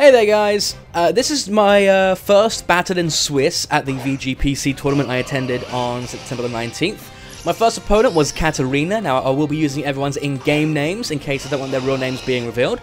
Hey there guys, this is my first Battle in Swiss at the VGPC tournament I attended on September the 19th. My first opponent was Katarina. Now I will be using everyone's in-game names in case I don't want their real names being revealed.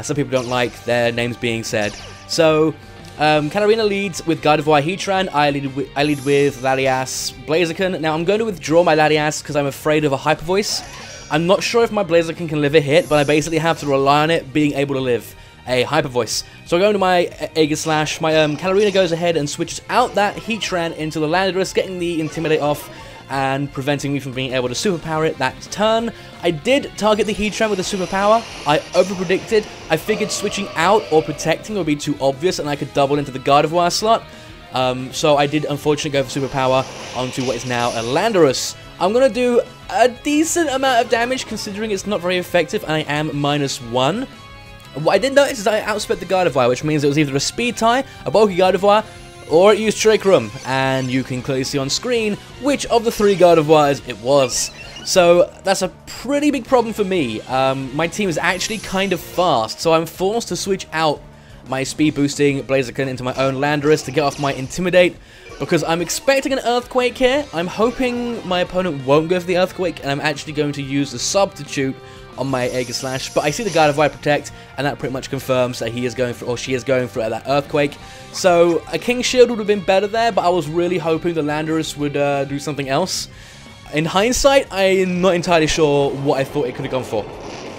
Some people don't like their names being said. So, Katarina leads with Gardevoir Heatran, I lead with Latias Blaziken. Now I'm going to withdraw my Latias because I'm afraid of a Hyper Voice. I'm not sure if my Blaziken can live a hit, but I basically have to rely on it being able to live a Hyper Voice. So I go into my Aegislash, my Katarina goes ahead and switches out that Heatran into the Landorus, getting the Intimidate off and preventing me from being able to superpower it that turn. I did target the Heatran with a superpower. I overpredicted. I figured switching out or protecting would be too obvious and I could double into the Gardevoir slot. So I did unfortunately go for superpower onto what is now a Landorus. I'm going to do a decent amount of damage considering it's not very effective and I am -1. What I did notice is I outsped the Gardevoir, which means it was either a speed tie, a bulky Gardevoir, or it used Trick Room, and you can clearly see on screen which of the 3 Gardevoirs it was. So that's a pretty big problem for me. My team is actually kind of fast, so I'm forced to switch out my speed boosting Blaziken into my own Landorus to get off my Intimidate, because I'm expecting an Earthquake here. I'm hoping my opponent won't go for the Earthquake, and I'm actually going to use the Substitute on my Aegislash, but I see the Gardevoir protect, and that pretty much confirms that he is going for, or she is going for that Earthquake. So a King Shield would have been better there, but I was really hoping the Landorus would do something else. In hindsight, I'm not entirely sure what I thought it could have gone for.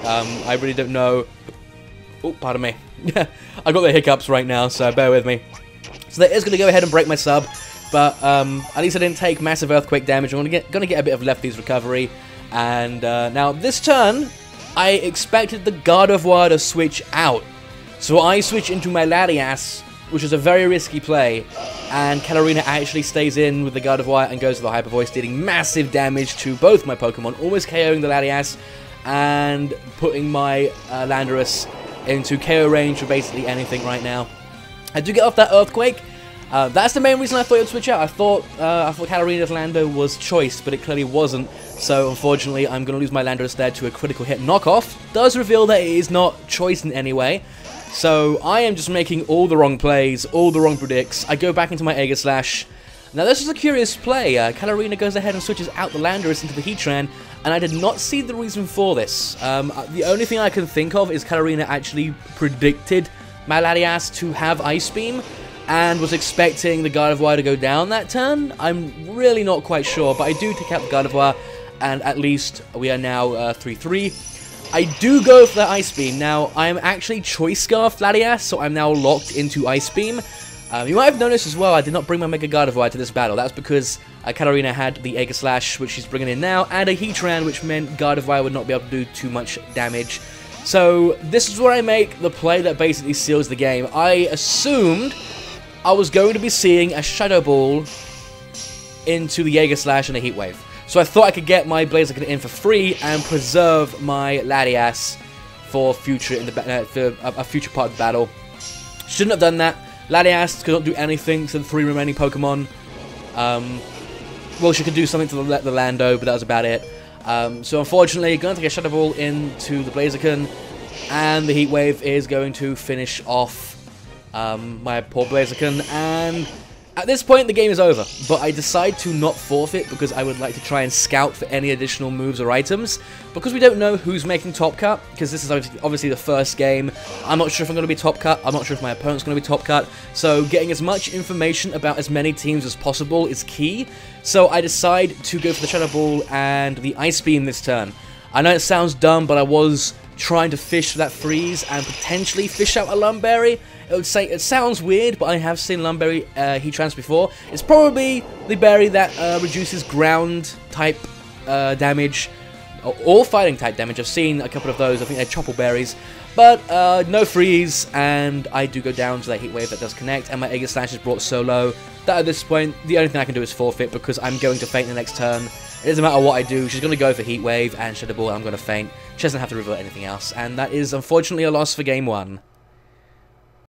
I really don't know. Oh, pardon me. I got the hiccups right now, so bear with me. So that is going to go ahead and break my sub, but at least I didn't take massive Earthquake damage. I'm going to get a bit of Lefty's recovery. And now this turn, I expected the Gardevoir to switch out. So I switch into my Latias, which is a very risky play. And Katarina actually stays in with the Gardevoir and goes to the Hyper Voice, dealing massive damage to both my Pokemon, almost KOing the Latias and putting my Landorus into KO range for basically anything right now. I do get off that Earthquake. That's the main reason I thought it would switch out. I thought Katarina's Lando was choice, but it clearly wasn't. So unfortunately, I'm going to lose my Landorus there to a critical hit knockoff. Does reveal that it is not choice in any way. So I am just making all the wrong plays, all the wrong predicts. I go back into my Aegislash. Now this is a curious play. Katarina goes ahead and switches out the Landorus into the Heatran, and I did not see the reason for this. The only thing I can think of is Katarina actually predicted my Latias to have Ice Beam, and was expecting the Gardevoir to go down that turn. I'm really not quite sure, but I do take out the Gardevoir, and at least we are now 3-3. I do go for the Ice Beam. Now, I am actually Choice Scarfed Latias, so I'm now locked into Ice Beam. You might have noticed as well, I did not bring my Mega Gardevoir to this battle. That's because Katarina had the Aegislash, which she's bringing in now, and a Heatran, which meant Gardevoir would not be able to do too much damage. So, this is where I make the play that basically seals the game. I assumed I was going to be seeing a Shadow Ball into the Aegislash and a Heat Wave. So I thought I could get my Blaziken in for free and preserve my Latias for future for a future part of the battle. Shouldn't have done that. Latias could not do anything to the 3 remaining Pokemon. Well, she could do something to the Lando, but that was about it. So unfortunately, going to take a Shadow Ball into the Blaziken, and the Heat Wave is going to finish off my poor Blaziken, and at this point the game is over, but I decide to not forfeit because I would like to try and scout for any additional moves or items, because we don't know who's making Top Cut, because this is obviously the first game. I'm not sure if I'm going to be Top Cut, I'm not sure if my opponent's going to be Top Cut, so getting as much information about as many teams as possible is key. So I decide to go for the Shadow Ball and the Ice Beam this turn. I know it sounds dumb, but I was trying to fish for that freeze and potentially fish out a Lumberry. It sounds weird, but I have seen Lumberry Heatrans before. It's probably the berry that reduces ground type damage or fighting type damage. I've seen a couple of those. I think they're Chopple berries, but no freeze, and I do go down to that Heat Wave that does connect, and my Aegislash is brought so low that at this point the only thing I can do is forfeit because I'm going to faint the next turn. It doesn't matter what I do, she's going to go for Heat Wave and Shadow Ball, I'm going to faint. She doesn't have to revert anything else, and that is unfortunately a loss for game 1.